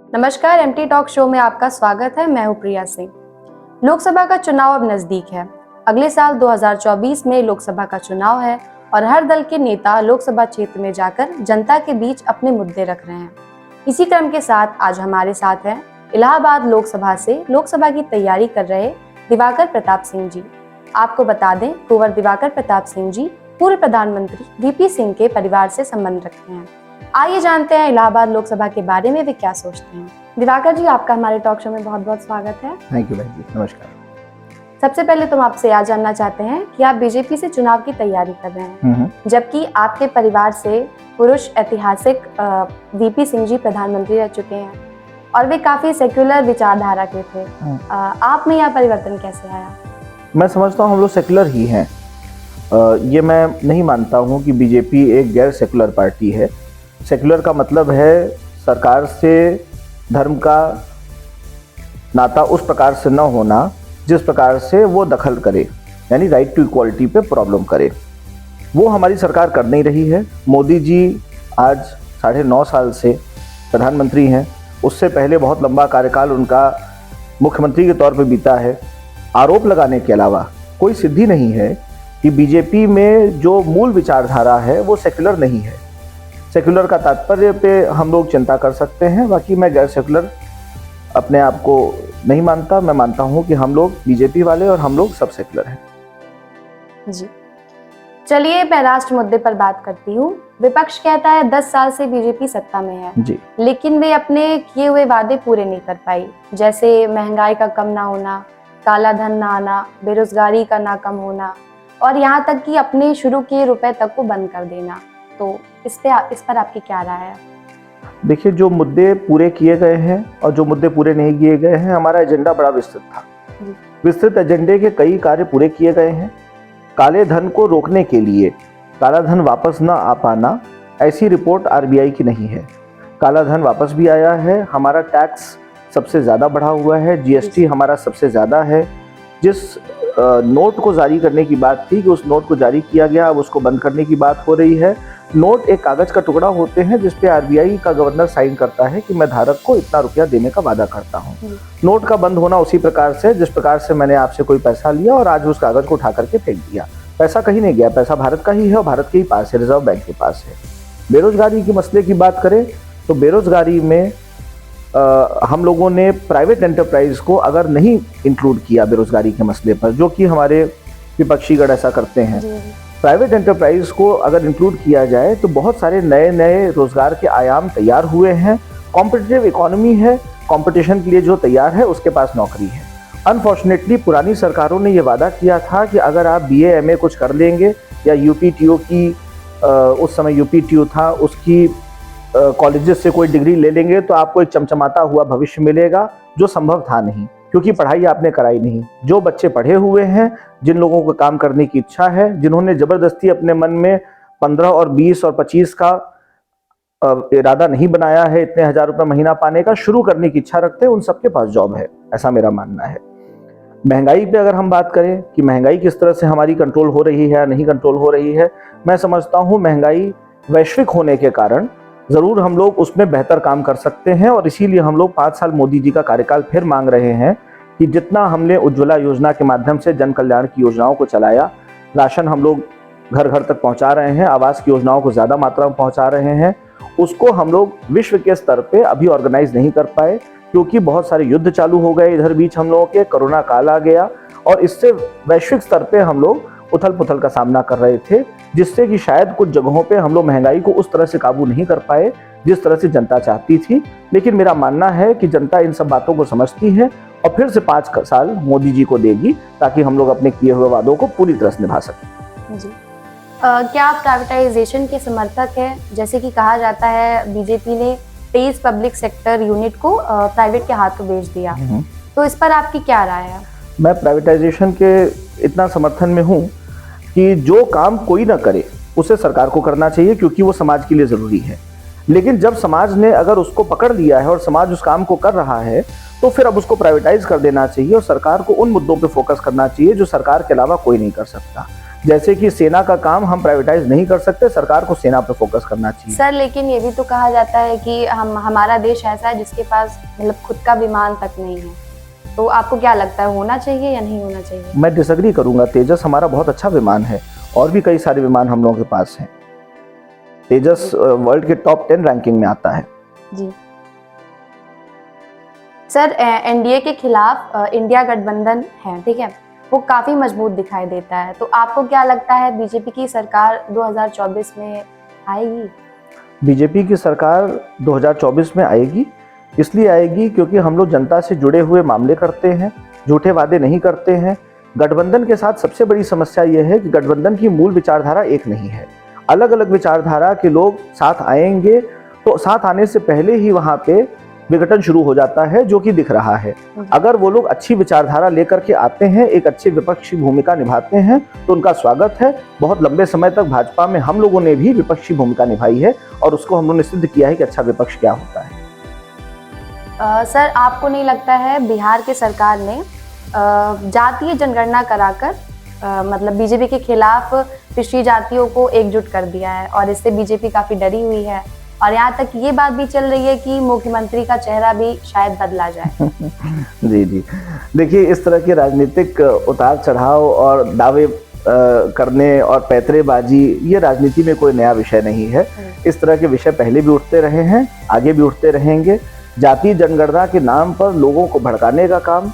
नमस्कार, MT talk show में आपका स्वागत है। मैं हूं प्रिया सिंह। लोकसभा का चुनाव अब नजदीक है। अगले साल 2024 में लोकसभा का चुनाव है और हर दल के नेता लोकसभा क्षेत्र में जाकर जनता के बीच अपने मुद्दे रख रहे हैं। इसी क्रम के साथ आज हमारे साथ हैं इलाहाबाद लोकसभा से लोकसभा की तैयारी कर रहे दिवाकर प्रताप सिंह जी। आपको बता दें, कुंवर दिवाकर प्रताप सिंह जी पूर्व प्रधानमंत्री वीपी सिंह के परिवार से संबंध रखते हैं। आइए जानते हैं इलाहाबाद लोकसभा के बारे में वे क्या सोचते हैं। दिवाकर जी, आपका हमारे टॉक शो में बहुत बहुत स्वागत है। थैंक यू बहन जी, नमस्कार। सबसे पहले तो हम आपसे यह जानना चाहते हैं कि आप बीजेपी से चुनाव की तैयारी कर रहे हैं, जबकि आपके परिवार से पुरुष ऐतिहासिक वीपी सिंह जी प्रधानमंत्री रह चुके हैं और वे काफी सेक्युलर विचारधारा के थे। आप में यह परिवर्तन कैसे आया? मैं समझता हूँ हम लोग सेक्युलर ही हैं। ये मैं नहीं मानता हूँ कि बीजेपी एक गैर सेक्युलर पार्टी है। सेक्युलर का मतलब है सरकार से धर्म का नाता उस प्रकार से न होना जिस प्रकार से वो दखल करे, यानी राइट टू इक्वालिटी पे प्रॉब्लम करे। वो हमारी सरकार कर नहीं रही है। मोदी जी आज 9.5 साल से प्रधानमंत्री हैं। उससे पहले बहुत लंबा कार्यकाल उनका मुख्यमंत्री के तौर पे बीता है। आरोप लगाने के अलावा कोई सिद्धि नहीं है कि बीजेपी में जो मूल विचारधारा है वो सेक्युलर नहीं है। सेक्युलर का तात्पर्य पे हम लोग चिंता कर सकते हैं, बाकी मैं गैर सेक्युलर अपने आप को नहीं मानता। मैं मानता हूं कि हम लोग बीजेपी वाले और हम लोग सब सेक्युलर हैं। जी, चलिए मैं राष्ट्र मुद्दे पर बात करती हूँ। विपक्ष कहता है 10 साल से बीजेपी सत्ता में है जी, लेकिन वे अपने किए हुए वादे पूरे नहीं कर पाई, जैसे महंगाई का कम ना होना, काला धन ना आना, बेरोजगारी का ना कम होना और यहाँ तक कि अपने शुरू किए रुपए तक को बंद कर देना। तो इस पर आपकी क्या राय है? देखिए, जो मुद्दे पूरे किए गए हैं और जो मुद्दे पूरे नहीं किए गए हैं, हमारा एजेंडा बड़ा विस्तृत था। विस्तृत एजेंडे के कई कार्य पूरे किए गए हैं। काले धन को रोकने के लिए, काला धन वापस न आ पाना, ऐसी रिपोर्ट आरबीआई की नहीं है। काला धन वापस भी आया है। हमारा टैक्स सबसे ज़्यादा बढ़ा हुआ है। जीएसटी हमारा सबसे ज़्यादा है। जिस नोट को जारी करने की बात थी कि उस नोट को जारी किया गया, अब उसको बंद करने की बात हो रही है। नोट एक कागज का टुकड़ा होते हैं जिस पे आरबीआई का गवर्नर साइन करता है कि मैं धारक को इतना रुपया देने का वादा करता हूँ। नोट का बंद होना उसी प्रकार से जिस प्रकार से मैंने आपसे कोई पैसा लिया और आज उस कागज को उठा करके फेंक दिया। पैसा कहीं नहीं गया, पैसा भारत का ही है और भारत के ही पास है, रिजर्व बैंक के पास है। बेरोजगारी के मसले की बात करें तो बेरोजगारी में हम लोगों ने प्राइवेट एंटरप्राइज को अगर नहीं इंक्लूड किया बेरोजगारी के मसले पर, जो कि हमारे विपक्षी गण ऐसा करते हैं, प्राइवेट एंटरप्राइज को अगर इंक्लूड किया जाए तो बहुत सारे नए नए रोजगार के आयाम तैयार हुए हैं। कॉम्पिटिटिव इकोनॉमी है, कंपटीशन के लिए जो तैयार है उसके पास नौकरी है। अनफॉर्चुनेटली पुरानी सरकारों ने ये वादा किया था कि अगर आप बीए एमए कुछ कर लेंगे या यूपीटीओ की उस समय यूपीटीओ था उसकी कॉलेजेस से कोई डिग्री ले लेंगे तो आपको एक चमचमाता हुआ भविष्य मिलेगा, जो संभव था नहीं, क्योंकि पढ़ाई आपने कराई नहीं। जो बच्चे पढ़े हुए हैं, जिन लोगों को काम करने की इच्छा है, जिन्होंने जबरदस्ती अपने मन में 15 और 20 और 25 का इरादा नहीं बनाया है इतने हजार रुपये महीना पाने का, शुरू करने की इच्छा रखते हैं, उन सबके पास जॉब है, ऐसा मेरा मानना है। महंगाई पे अगर हम बात करें कि महंगाई किस तरह से हमारी कंट्रोल हो रही है या नहीं कंट्रोल हो रही है, मैं समझता हूँ महंगाई वैश्विक होने के कारण ज़रूर हम लोग उसमें बेहतर काम कर सकते हैं और इसीलिए हम लोग 5 साल मोदी जी का कार्यकाल फिर मांग रहे हैं कि जितना हमने उज्ज्वला योजना के माध्यम से जन कल्याण की योजनाओं को चलाया, राशन हम लोग घर घर तक पहुंचा रहे हैं, आवास की योजनाओं को ज़्यादा मात्रा में पहुंचा रहे हैं, उसको हम लोग विश्व के स्तर पे अभी ऑर्गेनाइज नहीं कर पाए क्योंकि बहुत सारे युद्ध चालू हो गए इधर बीच हम लोगों के, कोरोना काल आ गया और इससे वैश्विक स्तर पे हम लोग उथल पुथल का सामना कर रहे थे, जिससे कि शायद कुछ जगहों पे हम लोग महंगाई को उस तरह से काबू नहीं कर पाए जिस तरह से जनता चाहती थी। लेकिन मेरा मानना है कि जनता इन सब बातों को समझती है और फिर से 5 साल मोदी जी को देगी ताकि हम लोग अपने किए हुए वादों को पूरी तरह से निभा सकें। जी, क्या आप प्राइवेटाइजेशन के समर्थक हैं? जैसे कि कहा जाता है बीजेपी ने 23 पब्लिक सेक्टर यूनिट को प्राइवेट के हाथों बेच दिया, तो इस पर आपकी क्या राय है? मैं प्राइवेटाइजेशन के इतना समर्थन में हूँ कि जो काम कोई ना करे उसे सरकार को करना चाहिए क्योंकि वो समाज के लिए ज़रूरी है। लेकिन जब समाज ने अगर उसको पकड़ लिया है और समाज उस काम को कर रहा है तो फिर अब उसको प्राइवेटाइज कर देना चाहिए और सरकार को उन मुद्दों पे फोकस करना चाहिए जो सरकार के अलावा कोई नहीं कर सकता। जैसे कि सेना का काम हम प्राइवेटाइज नहीं कर सकते, सरकार को सेना पे फोकस करना चाहिए। सर लेकिन ये भी तो कहा जाता है कि हमारा देश ऐसा है जिसके पास मतलब खुद का विमान तक नहीं है, तो आपको क्या लगता है होना चाहिए या नहीं होना चाहिए? मैं डिसएग्री करूंगा। तेजस हमारा बहुत अच्छा विमान है और भी कई सारे विमान हम लोगों के पास हैं। तेजस वर्ल्ड के टॉप 10 रैंकिंग में आता है। जी सर, एनडीए के खिलाफ इंडिया गठबंधन है, ठीक है, वो काफी मजबूत दिखाई देता है, तो आपको क्या लगता है बीजेपी की सरकार 2024 में आएगी? बीजेपी की सरकार 2024 में आएगी, इसलिए आएगी क्योंकि हम लोग जनता से जुड़े हुए मामले करते हैं, झूठे वादे नहीं करते हैं। गठबंधन के साथ सबसे बड़ी समस्या यह है कि गठबंधन की मूल विचारधारा एक नहीं है। अलग अलग विचारधारा के लोग साथ आएंगे तो साथ आने से पहले ही वहां पे विघटन शुरू हो जाता है, जो कि दिख रहा है। अगर वो लोग अच्छी विचारधारा लेकर के आते हैं, एक अच्छी विपक्षी भूमिका निभाते हैं, तो उनका स्वागत है। बहुत लंबे समय तक भाजपा में हम लोगों ने भी विपक्षी भूमिका निभाई है और उसको हम लोगों ने सिद्ध किया है कि अच्छा विपक्ष क्या होता है। सर आपको नहीं लगता है बिहार की सरकार ने जातीय जनगणना कराकर मतलब बीजेपी के खिलाफ पिछड़ी जातियों को एकजुट कर दिया है और इससे बीजेपी काफी डरी हुई है, और यहाँ तक ये बात भी चल रही है कि मुख्यमंत्री का चेहरा भी शायद बदला जाए? जी जी, देखिए इस तरह के राजनीतिक उतार चढ़ाव और दावे करने और पैतरेबाजी, ये राजनीति में कोई नया विषय नहीं है। इस तरह के विषय पहले भी उठते रहे हैं, आगे भी उठते रहेंगे। जातीय जनगणना के नाम पर लोगों को भड़काने का काम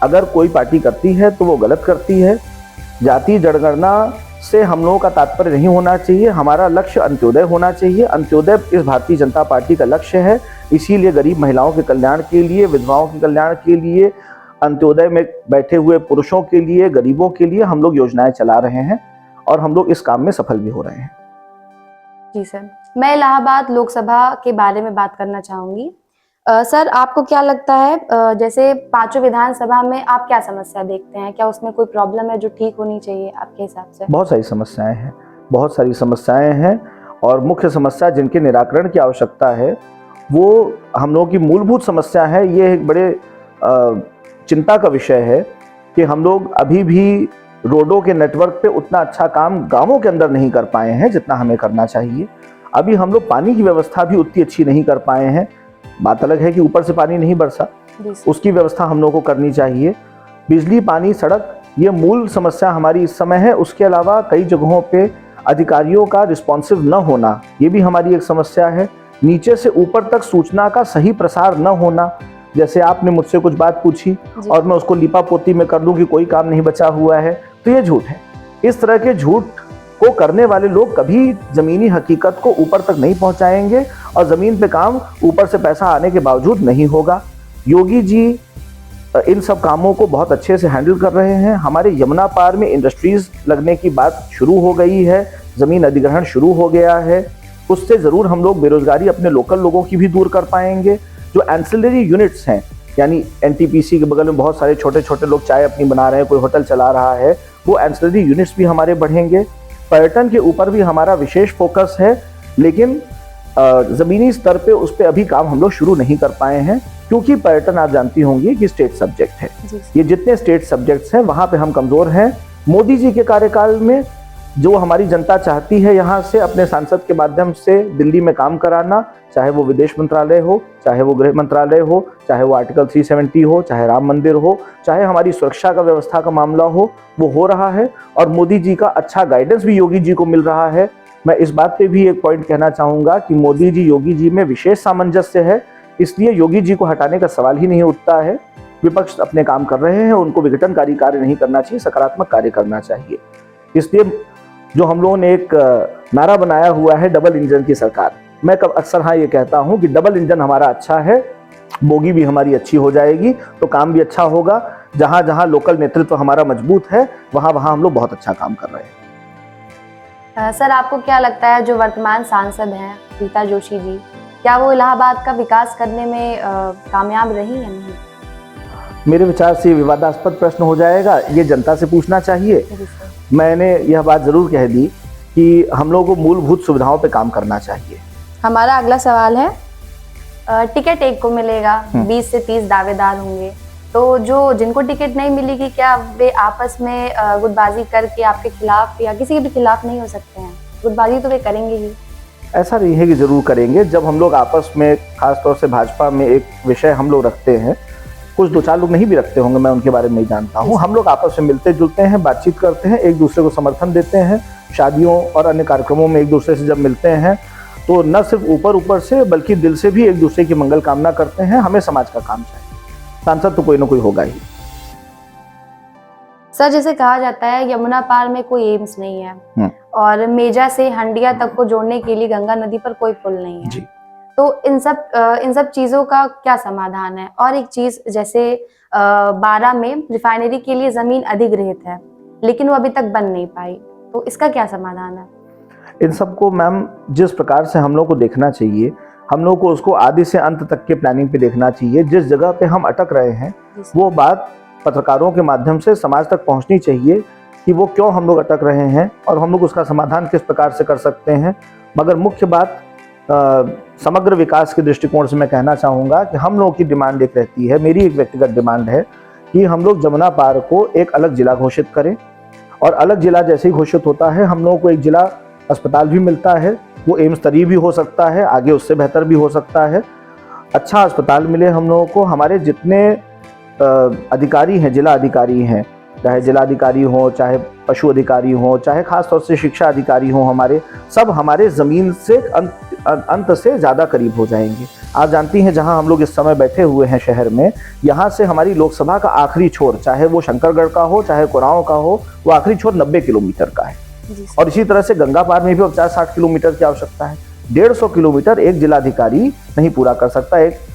अगर कोई पार्टी करती है तो वो गलत करती है। जातीय जनगणना से हम लोगों का तात्पर्य नहीं होना चाहिए, हमारा लक्ष्य अंत्योदय होना चाहिए। अंत्योदय इस भारतीय जनता पार्टी का लक्ष्य है, इसीलिए गरीब महिलाओं के कल्याण के लिए, विधवाओं के कल्याण के लिए, अंत्योदय में बैठे हुए पुरुषों के लिए, गरीबों के लिए हम लोग योजनाएं चला रहे हैं और हम लोग इस काम में सफल भी हो रहे हैं। जी सर, मैं इलाहाबाद लोकसभा के बारे में बात करना चाहूंगी। सर आपको क्या लगता है जैसे पांचों विधानसभा में आप क्या समस्या देखते हैं? क्या उसमें कोई प्रॉब्लम है जो ठीक होनी चाहिए आपके हिसाब से? बहुत सारी समस्याएं हैं, बहुत सारी समस्याएं हैं और मुख्य समस्या जिनके निराकरण की आवश्यकता है वो हम लोगों की मूलभूत समस्या है। ये एक बड़े चिंता का विषय है कि हम लोग अभी भी रोडों के नेटवर्क पे उतना अच्छा काम गांवों के अंदर नहीं कर पाए हैं जितना हमें करना चाहिए। अभी हम लोग पानी की व्यवस्था भी उतनी अच्छी नहीं कर पाए हैं। बात अलग है कि ऊपर से पानी नहीं बरसा, उसकी व्यवस्था हम लोग को करनी चाहिए। बिजली, पानी, सड़क, ये मूल समस्या हमारी इस समय है। उसके अलावा कई जगहों पे अधिकारियों का रिस्पॉन्सिव न होना, ये भी हमारी एक समस्या है। नीचे से ऊपर तक सूचना का सही प्रसार न होना। जैसे आपने मुझसे कुछ बात पूछी और मैं उसको लिपापोती में कर दूं कि कोई काम नहीं बचा हुआ है, तो ये झूठ है। इस तरह के झूठ को करने वाले लोग कभी जमीनी हकीकत को ऊपर तक नहीं पहुंचाएंगे और जमीन पे काम ऊपर से पैसा आने के बावजूद नहीं होगा। योगी जी इन सब कामों को बहुत अच्छे से हैंडल कर रहे हैं। हमारे यमुना पार में इंडस्ट्रीज लगने की बात शुरू हो गई है, जमीन अधिग्रहण शुरू हो गया है। उससे जरूर हम लोग बेरोजगारी अपने लोकल लोगों की भी दूर कर पाएंगे। जो एंसिलरी यूनिट्स हैं, यानी एनटीपीसी के बगल में बहुत सारे छोटे छोटे लोग चाय अपनी बना रहे हैं, कोई होटल चला रहा है, वो एंसिलरी यूनिट्स भी हमारे बढ़ेंगे। पर्यटन के ऊपर भी हमारा विशेष फोकस है, लेकिन जमीनी स्तर पे उस पर अभी काम हम लोग शुरू नहीं कर पाए हैं, क्योंकि पर्यटन आप जानती होंगी कि स्टेट सब्जेक्ट है। ये जितने स्टेट सब्जेक्ट्स हैं वहां पे हम कमजोर हैं। मोदी जी के कार्यकाल में जो हमारी जनता चाहती है यहाँ से अपने सांसद के माध्यम से दिल्ली में काम कराना, चाहे वो विदेश मंत्रालय हो, चाहे वो गृह मंत्रालय हो, चाहे वो आर्टिकल 370 हो, चाहे राम मंदिर हो, चाहे हमारी सुरक्षा का व्यवस्था का मामला वो हो रहा है। और मोदी जी का अच्छा गाइडेंस भी योगी जी को मिल रहा है। मैं इस बात पे भी एक पॉइंट कहना चाहूँगा कि मोदी जी योगी जी में विशेष सामंजस्य है, इसलिए योगी जी को हटाने का सवाल ही नहीं उठता है। विपक्ष अपने काम कर रहे हैं, उनको विघटनकारी कार्य नहीं करना चाहिए, सकारात्मक कार्य करना चाहिए। इसलिए जो हम लोगों ने एक नारा बनाया हुआ है डबल इंजन की सरकार, मैं अक्सर हाँ ये कहता हूँ कि डबल इंजन हमारा अच्छा है, बोगी भी हमारी अच्छी हो जाएगी तो काम भी अच्छा होगा। जहाँ जहाँ लोकल नेतृत्व हमारा मजबूत है वहाँ वहाँ हम लोग बहुत अच्छा काम कर रहे हैं। सर आपको क्या लगता है जो वर्तमान सांसद हैं रीता जोशी जी, क्या वो इलाहाबाद का विकास करने में कामयाब रही या नहीं? मेरे विचार से विवादास्पद प्रश्न हो जाएगा, ये जनता से पूछना चाहिए। मैंने यह बात जरूर कह दी कि हम लोगों को मूलभूत सुविधाओं पे काम करना चाहिए। हमारा अगला सवाल है, टिकट एक को मिलेगा, 20 से 30 दावेदार होंगे, तो जो जिनको टिकट नहीं मिलेगी, क्या वे आपस में गुटबाजी करके आपके खिलाफ या किसी के भी खिलाफ नहीं हो सकते हैं? गुटबाजी तो वे करेंगे ही। ऐसा नहीं है कि जरूर करेंगे। जब हम लोग आपस में, खासतौर से भाजपा में एक विषय हम लोग रखते हैं, कुछ दो चार लोग नहीं भी रखते होंगे, मैं उनके बारे में नहीं जानता हूँ, हम लोग आपस में मिलते जुलते हैं, बातचीत करते हैं, एक दूसरे को समर्थन देते हैं। शादियों और अन्य कार्यक्रमों में एक दूसरे से जब मिलते हैं तो न सिर्फ ऊपर ऊपर से बल्कि दिल से भी एक दूसरे की मंगल कामना करते हैं। हमें समाज का काम चाहिए, सांसद तो कोई ना कोई होगा ही। सर, जैसे कहा जाता है यमुना पार में कोई एम्स नहीं है और मेजा से हंडिया तक को जोड़ने के लिए गंगा नदी पर कोई पुल नहीं है जी। तो इन सब चीजों का क्या समाधान है? और एक चीज, जैसे 12 में रिफाइनरी के लिए जमीन अधिग्रहित है लेकिन वो अभी तक बन नहीं पाई, तो इसका क्या समाधान है? इन सबको मैम जिस प्रकार से हम लोग को देखना चाहिए, हम लोग को उसको आदि से अंत तक के प्लानिंग पे देखना चाहिए। जिस जगह पे हम अटक रहे हैं वो बात पत्रकारों के माध्यम से समाज तक पहुंचनी चाहिए कि वो क्यों हम लोग अटक रहे हैं और हम लोग उसका समाधान किस प्रकार से कर सकते हैं। मगर मुख्य बात समग्र विकास के दृष्टिकोण से मैं कहना चाहूँगा कि हम लोगों की डिमांड एक रहती है, मेरी एक व्यक्तिगत डिमांड है कि हम लोग जमुना पार को एक अलग जिला घोषित करें। और अलग जिला जैसे ही घोषित होता है हम लोगों को एक जिला अस्पताल भी मिलता है, वो एम्स स्तरीय भी हो सकता है, आगे उससे बेहतर भी हो सकता है। अच्छा अस्पताल मिले हम लोगों को। हमारे जितने अधिकारी हैं, जिला अधिकारी हैं, चाहे जिला अधिकारी हो, चाहे पशु अधिकारी हो, चाहे खासतौर से शिक्षा अधिकारी हो, हमारे सब हमारे ज़मीन से अंत से ज़्यादा करीब हो जाएंगे। आप जानती हैं जहां हम लोग इस समय बैठे हुए हैं शहर में, यहाँ से हमारी लोकसभा का आखिरी छोर, चाहे वो शंकरगढ़ का हो चाहे कुराओं का हो, वो आखिरी छोर 90 किलोमीटर का है। और इसी तरह से गंगा पार में भी 50-60 किलोमीटर की आवश्यकता है। 150 किलोमीटर एक जिलाधिकारी नहीं पूरा कर सकता, एक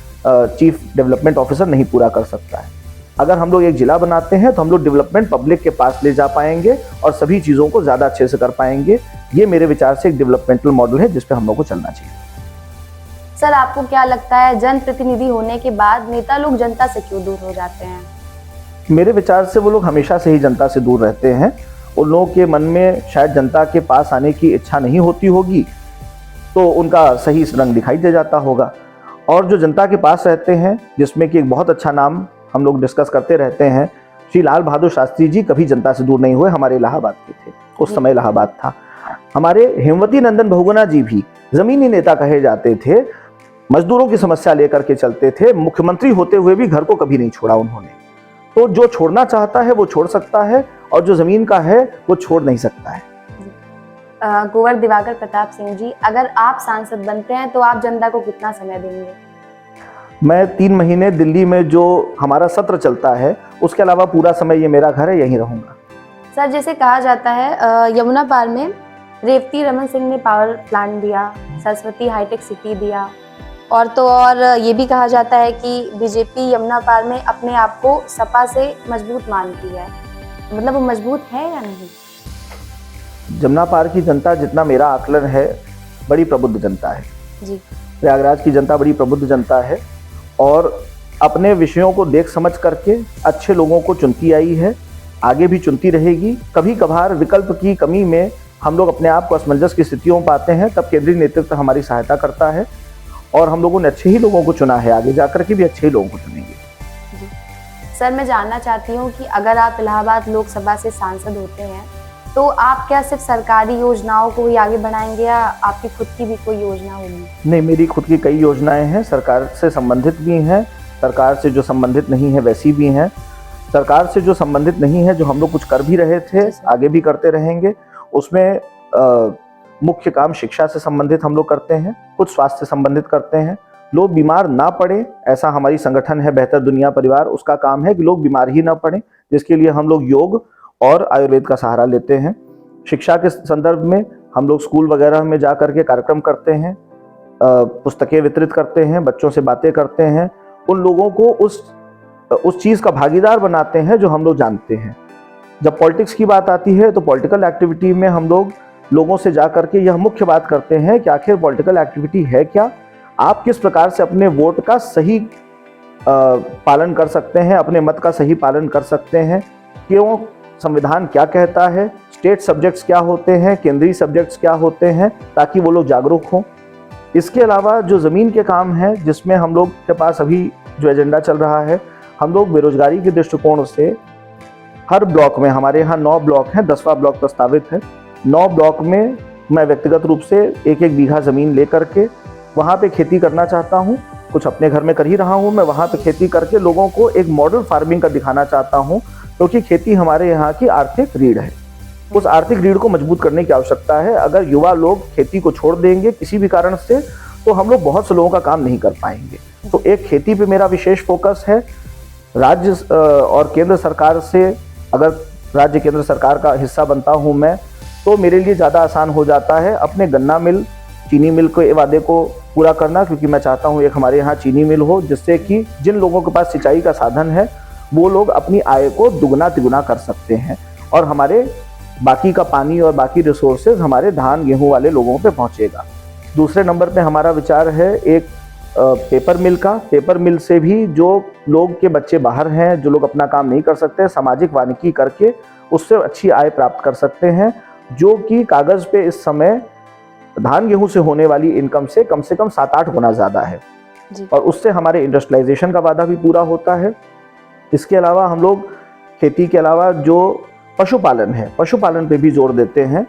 चीफ डेवलपमेंट ऑफिसर नहीं पूरा कर सकता है। अगर हम लोग एक जिला बनाते हैं तो हम लोग डेवलपमेंट पब्लिक के पास ले जा पाएंगे और सभी चीज़ों को ज़्यादा अच्छे से कर पाएंगे। ये मेरे विचार से एक डेवलपमेंटल मॉडल है जिस पे हम लोग को चलना चाहिए। सर, आपको क्या लगता है जनप्रतिनिधि होने के बाद नेता लोग जनता से क्यों दूर हो जाते हैं? मेरे विचार से वो लोग हमेशा से ही जनता से दूर रहते हैं। उन लोगों के मन में शायद जनता के पास आने की इच्छा नहीं होती होगी, तो उनका सही रंग दिखाई दे जाता होगा। और जो जनता के पास रहते हैं, जिसमें कि एक बहुत अच्छा नाम हम लोग डिस्कस करते रहते हैं, श्री लाल बहादुर शास्त्री जी कभी जनता से दूर नहीं हुए। हमारे इलाहाबाद के थे, उस समय इलाहाबाद था। हमारे हेमवती नंदन बहुगुणा जी भी जमीनी नेता कहे जाते थे, मजदूरों की समस्या लेकर के चलते थे। मुख्यमंत्री होते हुए भी घर को कभी नहीं छोड़ा उन्होंने। तो जो छोड़ना चाहता है वो छोड़ सकता है और जो जमीन का है वो छोड़ नहीं सकता है। कुंवर दिवाकर प्रताप सिंह जी, अगर आप सांसद बनते हैं तो आप जनता को कितना समय देंगे? मैं 3 महीने दिल्ली में जो हमारा सत्र चलता है उसके अलावा पूरा समय ये मेरा घर है, यहीं रहूंगा। सर, जैसे कहा जाता है यमुना पार में रेवती रमन सिंह ने पावर प्लांट दिया, सरस्वती हाईटेक सिटी दिया, और तो और ये भी कहा जाता है कि बीजेपी यमुना पार में अपने आप को सपा से मजबूत मानती है। मतलब वो मजबूत है या नहीं? जमुना पार की जनता, जितना मेरा आकलन है, बड़ी प्रबुद्ध जनता है जी। प्रयागराज की जनता बड़ी प्रबुद्ध जनता है और अपने विषयों को देख समझ करके अच्छे लोगों को चुनती आई है, आगे भी चुनती रहेगी। कभी कभार विकल्प की कमी में हम लोग अपने आप को असमंजस की स्थितियों में पाते हैं, तब केंद्रीय नेतृत्व हमारी सहायता करता है और हम लोगों ने अच्छे ही लोगों को चुना है, आगे जाकर के भी अच्छे ही लोगों को चुनेंगे। सर, मैं जानना चाहती हूँ कि अगर आप इलाहाबाद लोकसभा से सांसद होते हैं तो आप क्या सिर्फ सरकारी योजनाओं को ही आगे बढ़ाएंगे या आपकी खुद की भी कोई योजना होगी? नहीं, मेरी खुद की कई योजनाएं हैं, सरकार से संबंधित भी हैं, सरकार से जो संबंधित नहीं है वैसी भी हैं। सरकार से जो संबंधित नहीं है, जो हम लोग कुछ कर भी रहे थे, आगे भी करते रहेंगे, उसमें मुख्य काम शिक्षा से संबंधित हम लोग करते हैं, कुछ स्वास्थ्य से संबंधित करते हैं। लोग बीमार ना पड़े, ऐसा हमारी संगठन है बेहतर दुनिया परिवार, उसका काम है कि लोग बीमार ही ना पड़े, जिसके लिए हम लोग योग और आयुर्वेद का सहारा लेते हैं। शिक्षा के संदर्भ में हम लोग स्कूल वगैरह में जा करके कार्यक्रम करते हैं, पुस्तकें वितरित करते हैं, बच्चों से बातें करते हैं, उन लोगों को उस चीज़ का भागीदार बनाते हैं जो हम लोग जानते हैं। जब पॉलिटिक्स की बात आती है तो पॉलिटिकल एक्टिविटी में हम लोग लोगों से जा करके यह मुख्य बात करते हैं कि आखिर पॉलिटिकल एक्टिविटी है क्या, आप किस प्रकार से अपने वोट का सही पालन कर सकते हैं, अपने मत का सही पालन कर सकते हैं, क्यों, संविधान क्या कहता है, स्टेट सब्जेक्ट्स क्या होते हैं, केंद्रीय सब्जेक्ट्स क्या होते हैं, ताकि वो लोग जागरूक हों। इसके अलावा जो ज़मीन के काम हैं, जिसमें हम लोग के पास अभी जो एजेंडा चल रहा है, हम लोग बेरोजगारी के दृष्टिकोण से हर ब्लॉक में, हमारे यहाँ 9 ब्लॉक हैं, 10वां ब्लॉक प्रस्तावित है, 9 ब्लॉक में मैं व्यक्तिगत रूप से 1-1 बीघा जमीन लेकर के वहाँ पे खेती करना चाहता हूँ। कुछ अपने घर में कर ही रहा हूँ, मैं वहाँ पे खेती करके लोगों को एक मॉडल फार्मिंग का दिखाना चाहता हूँ, क्योंकि खेती हमारे यहाँ की आर्थिक रीढ़ है। उस आर्थिक रीढ़ को मजबूत करने की आवश्यकता है। अगर युवा लोग खेती को छोड़ देंगे किसी भी कारण से, तो हम लोग बहुत से लोगों का काम नहीं कर पाएंगे। तो एक खेती पे मेरा विशेष फोकस है। राज्य और केंद्र सरकार से, अगर राज्य केंद्र सरकार का हिस्सा बनता हूँ मैं, तो मेरे लिए ज़्यादा आसान हो जाता है अपने गन्ना मिल, चीनी मिल के वादे को पूरा करना, क्योंकि मैं चाहता हूँ एक हमारे यहाँ चीनी मिल हो, जिससे कि जिन लोगों के पास सिंचाई का साधन है वो लोग अपनी आय को दुगना तिगुना कर सकते हैं, और हमारे बाकी का पानी और बाकी रिसोर्सेज हमारे धान गेहूं वाले लोगों पे पहुंचेगा। दूसरे नंबर पे हमारा विचार है एक पेपर मिल का। पेपर मिल से भी जो लोग के बच्चे बाहर हैं, जो लोग अपना काम नहीं कर सकते, सामाजिक वानिकी करके उससे अच्छी आय प्राप्त कर सकते हैं, जो कि कागज पे इस समय धान गेहूं से होने वाली इनकम से कम 7-8 गुना ज़्यादा है जी। और उससे हमारे इंडस्ट्रियलाइजेशन का वादा भी पूरा होता है। इसके अलावा हम लोग खेती के अलावा जो पशुपालन है, पशुपालन पे भी जोर देते हैं।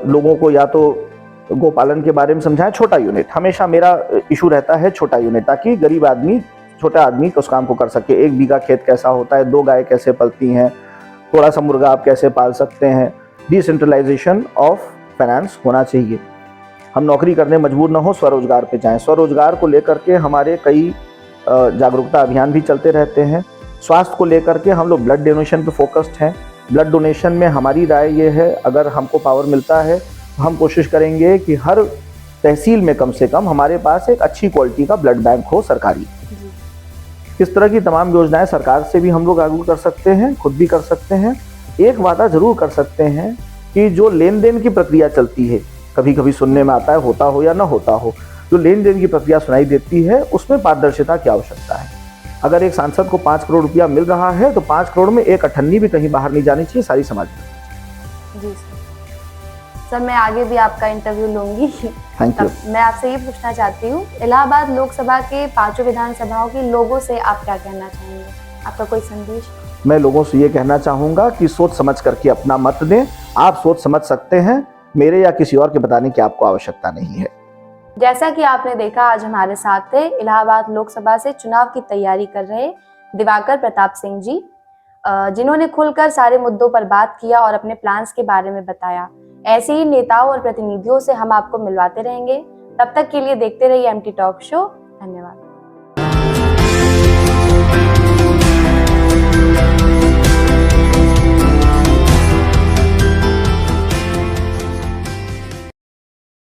लोगों को या तो गोपालन के बारे में समझाएं, छोटा यूनिट, हमेशा मेरा इशू रहता है छोटा यूनिट, ताकि गरीब आदमी, छोटा आदमी उस काम को कर सके। 1 बीघा खेत कैसा होता है, 2 गाय कैसे पलती हैं, थोड़ा सा मुर्गा आप कैसे पाल सकते हैं। डिसेंट्रलाइजेशन ऑफ फाइनेंस होना चाहिए। हम नौकरी करने मजबूर ना हो, स्वरोजगार पे जाएं। स्वरोजगार को लेकर के हमारे कई जागरूकता अभियान भी चलते रहते हैं। स्वास्थ्य को लेकर के हम लोग ब्लड डोनेशन पे फोकस्ड हैं। ब्लड डोनेशन में हमारी राय ये है, अगर हमको पावर मिलता है तो हम कोशिश करेंगे कि हर तहसील में कम से कम हमारे पास एक अच्छी क्वालिटी का ब्लड बैंक हो सरकारी। इस तरह की तमाम योजनाएं सरकार से भी हम लोग लागू कर सकते हैं, खुद भी कर सकते हैं। एक वादा जरूर कर सकते हैं कि जो लेन देन की प्रक्रिया चलती है, कभी कभी सुनने में आता है, होता हो या ना होता हो, जो लेन देन की प्रक्रिया सुनाई देती है उसमें पारदर्शिता की आवश्यकता है। अगर एक सांसद को 5 करोड़ रुपया मिल रहा है तो 5 करोड़ में एक अठन्नी भी कहीं बाहर नहीं जानी चाहिए, सारी समाज में। जी सर, मैं आगे भी आपका इंटरव्यू लूंगी। Thank you. मैं आपसे ये पूछना चाहती हूँ, इलाहाबाद लोकसभा के 5 विधानसभाओं के लोगों से आप क्या कहना चाहेंगे? आपका कोई संदेश? मैं लोगों से ये कहना चाहूँगा कि सोच समझ करके अपना मत दें। आप सोच समझ सकते हैं, मेरे या किसी और के बताने की आपको आवश्यकता नहीं है। जैसा कि आपने देखा, आज हमारे साथ थे इलाहाबाद लोकसभा से चुनाव की तैयारी कर रहे दिवाकर प्रताप सिंह जी, जिन्होंने खुलकर सारे मुद्दों पर बात किया और अपने प्लान्स के बारे में बताया। ऐसे ही नेताओं और प्रतिनिधियों से हम आपको मिलवाते रहेंगे। तब तक के लिए देखते रहिए एमटी टॉक शो। धन्यवाद।